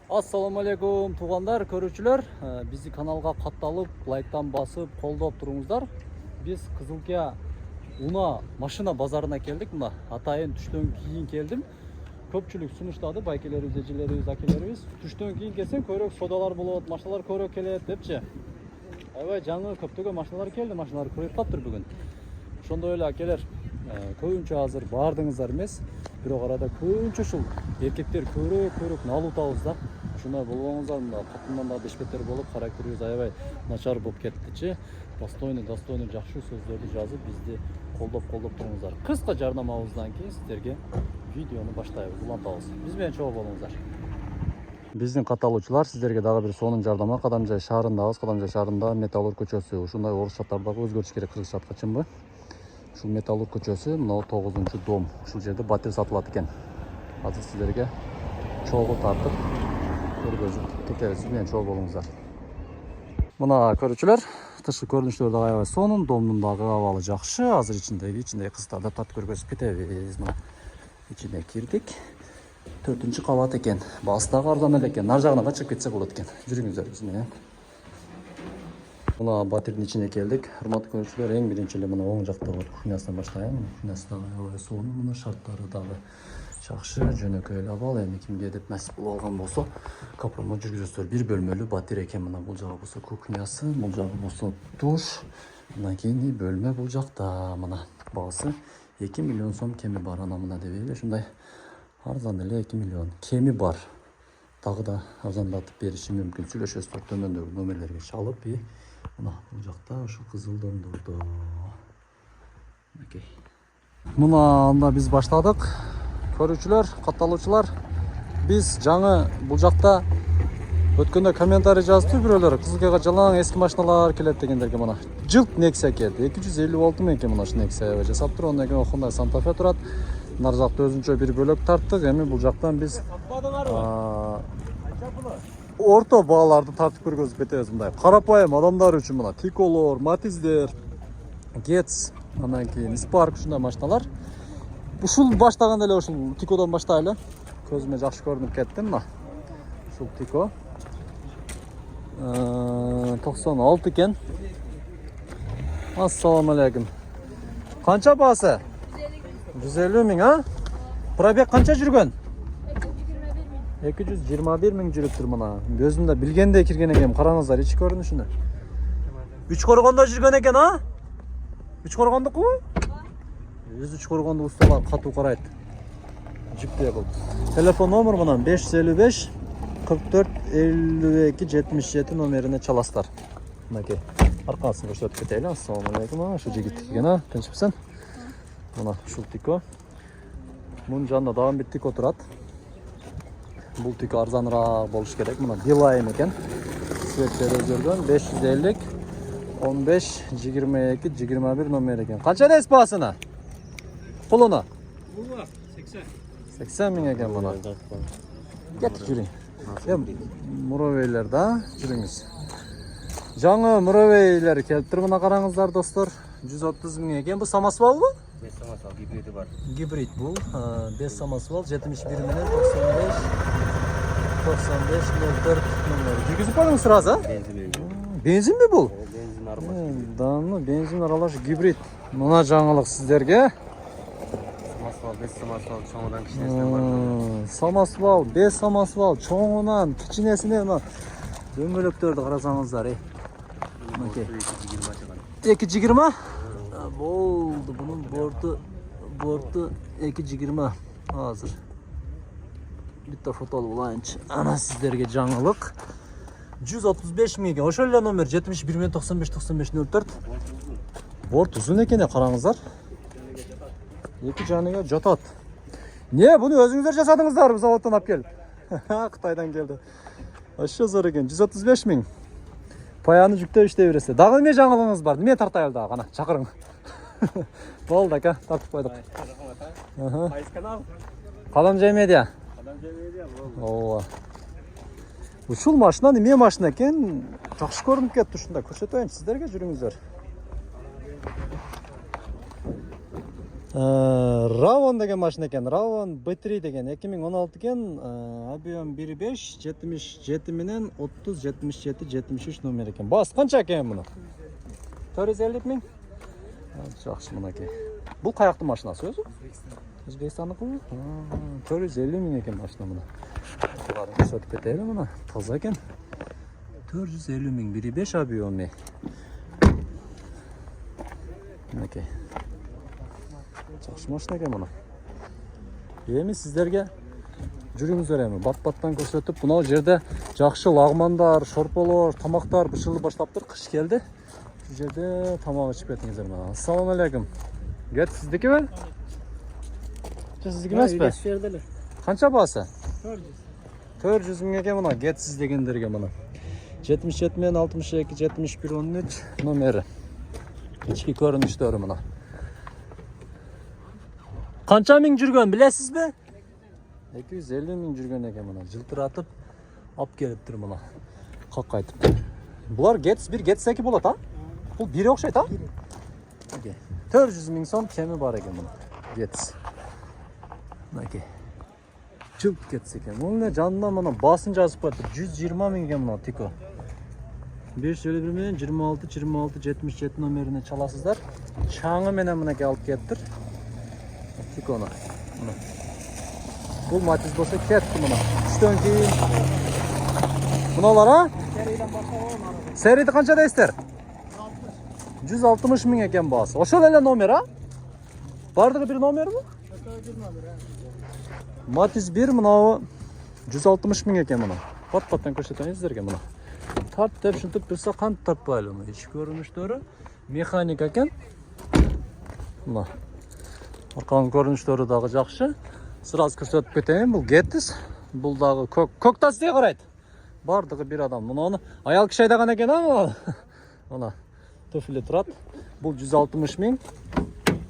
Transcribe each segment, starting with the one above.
Assalamu алейкум туғандар, көрүүчүлөр. Бизи каналга катталып, лайктан басып, колдоп туруңуздар. Биз Кызылкия Уна машина базарына келдик. Мына атайын түштөн кийин келдим. Көпчүлүк сунуштады, байкелерибиз, эжелерибиз, акелерибиз. Түштөн кийин келсең көбүрөөк содалар болот, машиналар көбүрөөк келет депчи. Аябай жаңы көптөгөн машиналар келди, машиналар көбөйүп калыптыр бүгүн. Ошондой эле акелер, көбүнчө азыр баардыгыңыздар эмес, бирок арада көбүнчө ушул эркектер көбүрөөк налуу табыз да. Ушундай болгоңуздар, мына катындан да бешбеттер болуп, характерибиз аябай начар болуп кеттичи. Достойный жакшы сөздөрдү жазып, бизди колдоп туруңуздар. Кыска жарнамабыздан кийин сиздерге видеону баштайбыз, улантабыз. Биз менен чогуу болуңуздар. Биздин катталуучулар сиздерге дагы бир сонун жардама. Кадамжай шаарындабыз. Кадамжай шаарында Металлург көчөсү. Ушундай орус шаттардагы өзгөрүш керек кыргызча аткачынбы. Ушул Металлург көчөсү, мына 9-дом. Ушул жерде батир сатылат экен. Азыр сиздерге чогуу тартып көргөзүп кетебиз. Менен чогуу болуңуздар. Мына көрүүчүлөр, тышкы көрүнүштөр дагы аябай сонун, домдун дагы абалы жакшы. Азыр ичиндеги кызыктарды тартып көргөзүп кетебиз. Мына ичине кирдик. 4-кабат экен. Баасы дагы арзан эле экен. Нар жагына чыгып кетсе болот экен. Жүрүңүздөр биз менен. Мына батирдин ичине келдик. Урматтуу көрүүчүлөр, эң биринчи эле мына оң жактагы кухнясынан баштайын. Кухнясы дагы аябай сонун, мына шарттары дагы жакшы, жөнөкөй эле абал. Эми кимге деп насип болуп алган болсо, капырма жүргүзөсүздөр. Бир бөлмөлүү батир экен. Мына бул жагы болсо кухнясы, бул жагы болсо душ. Мына кийин бөлмө бул жакта. Мына баасы 2 миллион сом кеми бар. Ана мына дебейли, ушундай арзан эле 2 миллион. Кеми бар. Дагы да арзандатып бериши мүмкүн. Сүйлөшөсүздөр төмөндөгү номерлерге чалып. Мына бул жакта ушул кызыл домдордо. Окей. Мына анда биз баштадык. Көрүүчүлөр, катталуучулар, биз жаңы бул жакта өткөндө комментарий жазыптыр бирөөлөр. Кызылкияга жалаң эски машиналар келет дегендерге мына жылт Nexia келди. 256 миң экен мына ушул Nexia жасаптыр. Ондан кийин Honda Santa Fe турат. Нар жакта өзүнчө бир бөлөк тарттык. Эми бул жактан биз орто бааларды тартып көргөзүп кетебиз. Мындай карапайым адамдар үчүн мына Тиколор, Матиздер, Getz, андан кийин Spark ушундай машиналар. Ушул баштаганда эле ушул Тикодон баштайлы. Көзүмө жакшы көрүнүп кетти мына. Ушул Тико 96 экен. Ассаламу алейкум. Канча баасы? 150 миң, а? Пробег канча жүргөн? 221 миң жүрүптүр мына. Өзүмдө билгендей кирген экенмин. Караңыздар, ичи көрүнүшүнө. 3 коргондо жүргөн экен, а? 3 коргондуку? Өзү 3 коргондо усталар катуу карайт. Жиптей кылып. Телефон номер мына 555 44 52 77 номерине чаласыздар. Мынакей. Аркасын көрсөтүп кетели. Ассаламу алейкум. Ошо жигит экен, а? Тынчпсың? Мына ушул Тико. Мунун жанында дагы бир Тико турат. Бул Тико арзаныраак болуш керек. Мына Билайм экен. Цветтери өзгөргөн. 550 15 22 21 номер экен. Канча дейсиз баасына? Пулуна? 80 миң экен мына. Кетип жүрүң. Муровейлер да, жүрүңүз. Жаңы муровейлер келиптир, мына караңыздар достор. 130 миң экен. Бул самосвалбы? 5 самосвал гибриди бар. Гибрид бул. 5 самосвал 71 менен 95 04 номер. Жүргүзүп коюңуз сразу, а? Бензинби бул? Бензин аралаш. Даны бензин аралаш гибрид. Мына жаңылык сиздерге. Самосвал 5 самосвал чоңунан кичинесине бар. Самосвал 5 самосвал чоңунан кичинесине мына дөңгөлөктөрдү карасаңыздар. Мынакей. 220. Болду, бунун борту 220. Азыр битте фотолуп алайынчы. Ана сиздерге жаңылык. 135 миң. Ошол эле номер 71 95 95 04. Борт узун экен, караңыздар. Эки жаныга жатат. Не, буну өзүңүздөр жасадыңыздарбы, заводдон алып келип? Кытайдан келди. Ошо зор экен, 135 миң. Паяны жүктөп иштей бересиз. Дагы эмне жаңылыгыңыз бар? Эмне тартайлы дагы, кана чакырың. Болду ака, тартып койдук. Кайсы канал? Кадамжай медиа. Кадамжай медиа болду. Ооба. Ушул машина эмне машина экен? Жакшы көрүнүп кетти ушунда. Көрсөтөйүн сиздерге, жүрүңүздөр. Ravon деген машина екен. Ravon B3 деген 2016 екен. Объем 1.5, 77 менен 30, 77, 73 номер екен. Бас қанша екен мұны? 450 мың? Жақсы мұнакей. Бұл қаяқты машинасы өзі? Өзбекстандық бұл? 450 мың екен машина мұны. Бұларын көрсетіп кетеді мұны. Таза екен. 450 мың, 1.5 объемы. Мұнакей. Жақсы машина екен мұны. Еми сіздерге жүріңіздер еми. Бат-баттан көрсетіп, бұнау жерде жақсы лагмандар, шорполор, тамақтар бышылы баштап тұр. Қыш келді. Бұл жерде тамақ ішіп кетіңіздер ме? Ассалаумалейкум. Гет сіздікі бе? Сіздікі емес пе? Қанша басы? 400 мың екен мұна. Гет сіздегендерге мұна. 77 мен 62, 71, 13 номері. Ішкі көрініштері мұна. Қанша мың жүрген білесіз бе? 250 мың жүрген екен мұна. Жылтыратып, ап келіп тұр мұна. Қақ қайтып. Бұлар гетс 1, гетс 2 болады, а? Бұл бері оқшайды, а? 400 мың сом кемі бар екен мұна. Гетс. Жылт гетс екен. Мұның жанына мұна басын жазып қойды. 120 мың екен мұна тико. 551 мен 26, 26, 77 номеріне çalasыздар. Çağı менен мұнеке алып кеттір. Тиконы. Бұл Matiz болса кетті мұна. Үштен кейін. Мұналар, а? Серийді қанша дейсіздер? 160 мың екен басы. Ошол эле номер, а? Бардығы бір номер бұл? Matiz 1 мұнауы 160 мың екен мұна. Бат-баттан көрсетейін сіздерге мұна. Тарт деп шынтып тұрса қант тартпайлы мұна. Ішкі көрініштері механика екен. Мұна. Арқаның көрініштері дағы жақшы. Сыраз көрсетіп кетейін. Бұл геттіз. Бұл дағы көктас дей қарайды. Бардығы бір адам. Мұна оны аял кіші айдаған екен, а? Мұна. Түфілі тұрады. Бұл 160 мың.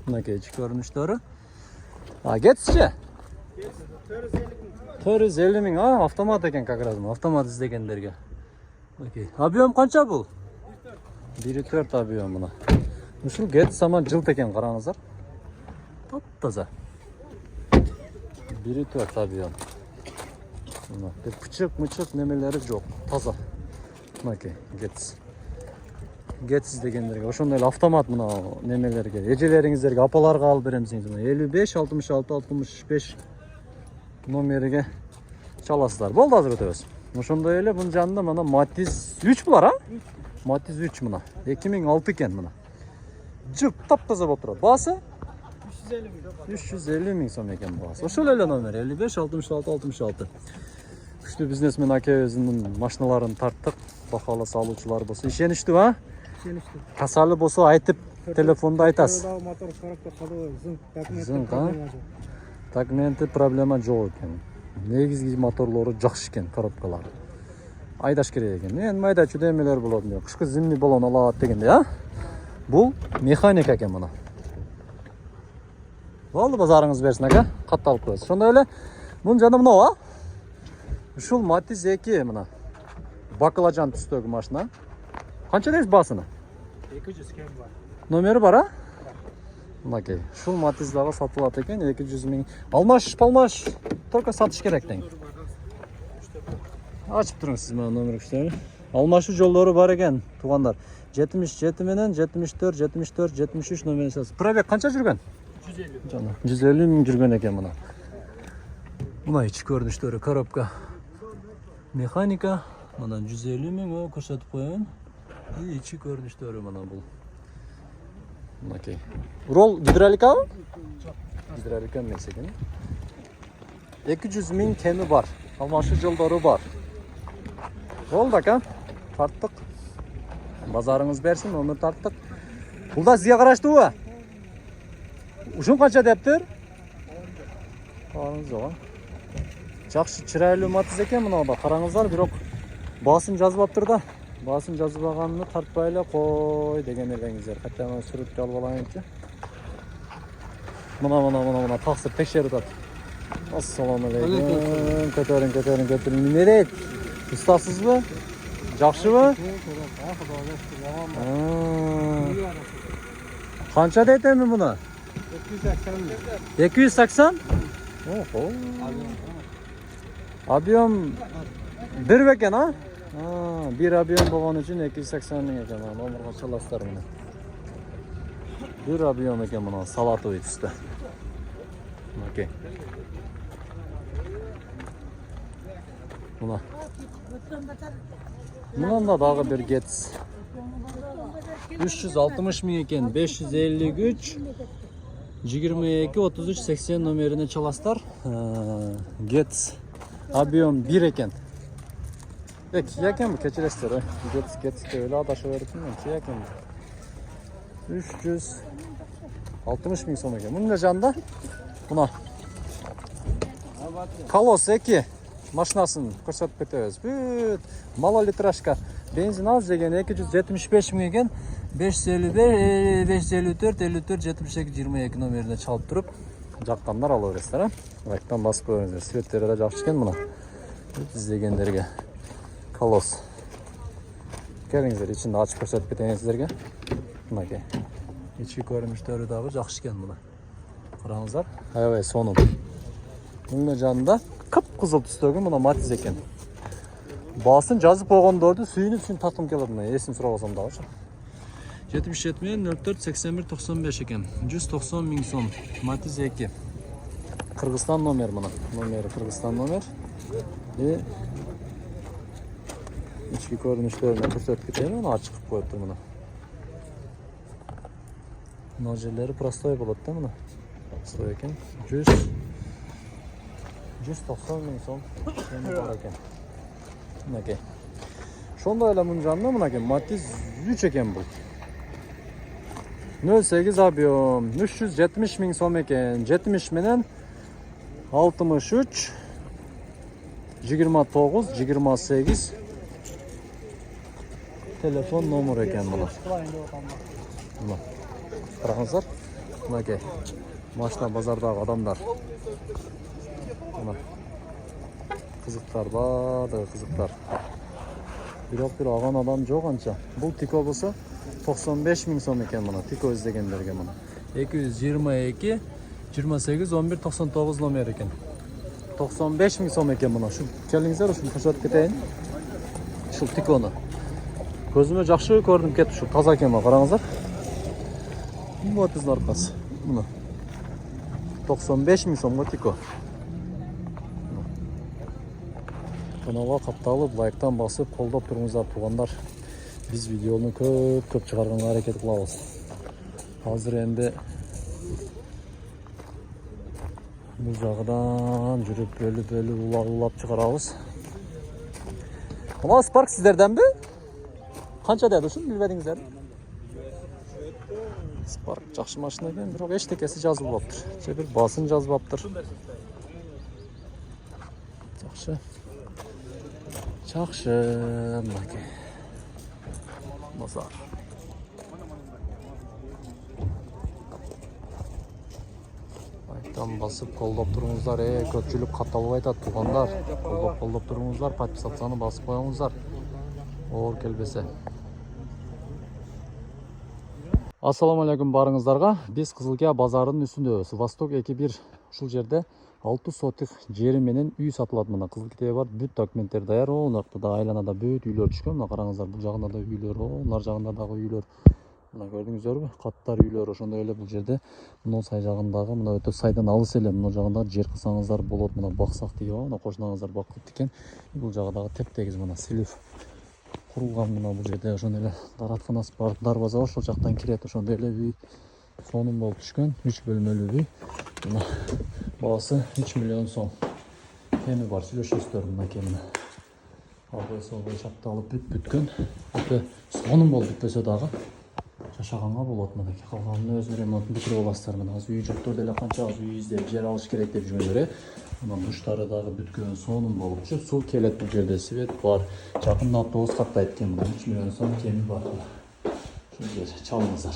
Мұна кейчі көрініштері. Геттіз ше? 450 мың. Автомат екен как раз. Автомат іздегендерге. Объем қанша бұл? 1.4 объем мұна. Үшіл геттіз аман жылт екен қараңыздар. Таза. 1.4 объем. Пычық немелері жоқ. Таза. Мұнакей, гетсіз. Гетсіз дегендерге. Ошондай автомат мұна немелерге. Ежелеріңіздерге апаларға алып береміз. 55, 66, 65 номерге çalasыздар. Болды азыр өтөбіз. Ошондай эле бұның жанында мұна Matiz 3 бұлар, а? Matiz 3 мұна. 2006 екен мұна. Жылт тап-таза болып тұрады. Басы? 350 мың сом екен басы. Ошол эле номер 55, 66, 66. Күшті бизнесмен аке өзінің машиналарын тарттық. Бақалы салуучылар болса. Ишеніштүү, а? Ишеніштүү. Касалы болса айтып, телефонда айтасыз. Мотор коробка калуу, зыңк, а? Документи проблема жоқ екен. Негизги моторлору жакшы экен, коробкалары. Айдаш керек экен. Эми майда чүдемелер болот. Кышкы зимний баллон алат дегенде, а? Бул механика экен мына. Болду, базарыңыз берсин ака. Катталып коесуз. Ошондой эле мунун жанында мынау, а? Ушул Matiz 2 мына. Баклажан түстөгү машина. Канча дейсиз басыны? 200 кем бар. Номери бар, а? Мынакей. Ушул Matiz дагы сатылат экен, 200 миң. Алмаш, только сатыш керек тең. Ачып туруңуз сиз мына номер күчтөрү. Алмашу жолдору бар экен, туугандар. 77 менен 74, 74, 73 номер сатасыз. Пробег канча жүргөн? 150. Жана 150 миң жүргөн экен мына. Мына ички көрүнүштөрү, коробка. Механика, мына 150 миң көрсөтүп коеюн. Ички көрүнүштөрү мына бул. Мынакей. Рол гидравликабы? Гидравлика эмес экен. 200 миң кеми бар. Алмашы жолдору бар. Болду ака. Тарттык. Базарыңыз берсин, номер тарттык. Бул да сизге караштуубу? Ушун канча дептир? Караңыз жок. Жакшы чырайлуу Matiz экен мынада. Караңыздар, бирок басын жазбаптыр да. Басын жазбаганын тартпайлы кой деген элеңиздер. Катана сүрөткө алып алайынчы. Мына таксыр текшерип атат. Ассаламу алейкум. Көтөрүң. Нере? Устасызбы? Жакшыбы? Канча дейт эми муну? 280? Oho. Объем bir beken ha? Bir объем болған үшін 280 мың екен. Номерға çalастар мына. Bir объем екен мына салатовый түсті. Окей. Мына. Мынанда дағы бір Getz. 360 мың екен, 553 22 33 80 номеріне çalастар. Getz. Объем 1 екен. Киякен bu keçiresler. Getz öyle adaşı öğretim mi? Kияken 360 мың сом екен. Bunun ne canda? Buna. Kalos 2 машинасын көрсетіп кетеміз. Бүт малолитражка бензин алып деген 275 мың екен. 555 554 54 72 22 номеріне çalып тұрып жаққандар ала бересіздер. Лайктан басып көріңіздер. Светтері де жақсы екен мына. İzlегендерге. Kalos. Келіңіздер, içinde açıp көрсетіп кетейін сіздерге. Мынаке. İçki көріністері дағы жақсы екен мына. Қараңыздар. Аябай соның. Бұның жанында қып-қызыл түстегі мына Matiz екен. Басын жазып қойғандарды сүйініп татқым келеді мына. Есім сұрап алсам дағы. 77 мен 04 81 95 екен. 190 мың сом. Matiz 2. Kırgızistan номер мына. Номері Kırgızistan номер. И içki көрініштеріне көрсетіп кетейін. Оны açık қойып тұр мына. Мына жерлері простой болады да мына. Простой екен. 190 мың сом. Енді бар екен. Мынаке. Шонда әлі мұн жанына мынаке. Matiz 3 екен бұл. 08 объем. 370 мың сом екен. 70 менен 63 29 28 telefon номер екен бұны. Бұны. Қараңыздар. Мынаке. Машина базардағы адамдар. Бұны. Қызықтар бады, қызықтар. Бірақ бір аған адам жоқ анша. Бұл Tiko болса 95 мың сом екен бұны. Tiko іздегендерге бұны. 222 28 11 99 номер екен. 95 мың сом екен бұны. Şu келіңіздер, үшін көрсетіп кетейін. Şu Tiko'ны. Көзіме жақсы көрдім кетті. Şu таза екен ба, қараңыздар. Matiz'in арқасы. Бұны. 95 мың сомға Tiko. Каналға қапталып, лайктан басып, қолдап тұрыңыздар туғандар. Біз видеоны көп шығарғанға әрекет қыламыз. Қазір енді бұл жағыдан жүріп бөлі улап шығарамыз. Мына Spark сіздерден бе? Қанша деді үшін білбедіңіздер? Spark жақсы машина екен, бірақ ештекесі жазылып аптыр. Бір басын жазып аптыр. Жақсы. Жақсы, мынаке. Базар. Лайктан басып қолдап тұрыңыздар. Көпшілік қаталып айтады туғандар. Қолдап тұрыңыздар. Подписацияны басып қойыңыздар. Оор келбесе. Ассаламу алейкум барыңыздарға. Біз Қызылкия базарының үстіндеміз. Восток 2-1 ушул жерде 6 сотық жері менен үй сатылады. Мына Қызылкияда бар бүт документтер даяр. Онақта да айланада бүт үйлер түшкөн. Мына қараңыздар, бұл жағында да үйлер, нар жағында дағы үйлер. Мына көрдіңіздер бе? Қаттар үйлер ошондой эле бул жерде. Мына сай жағындағы, мына өтө сайдан алыс эле. Мына жағында жер кылсаңыздар болот. Мына баксак дейби, мына кошунаңыздар бакып экен. Бул жагы теп-тегиз мына силиф курулган. Мына бул жерде ошондой эле даратканасы бар, дарбаза ошол жактан кирет. Ошондой эле үй сонун болуп түшкөн. 3 бөлмөлүү үй. Мына баасы 3 миллион сом. Кеми бар, сүйлөшөсүздөр мына кемине. Албай шапталып бүткөн. Өтө сонун болуп бүтпөсө дагы жашаганга болот. Мына калганын өзү ремонтун бүтүрүп аласыздар. Мына азыр үй жоктор деле канча аз үй издеп жер алыш керек деп жүргөндөр. Мына душтары дагы бүткөн, сонун болуп түшүп, суу келет бул жерде, свет бар. Жакында автобус каттайт экен. 3 миллион сом кеми бар. Ушул жер чалыңыздар.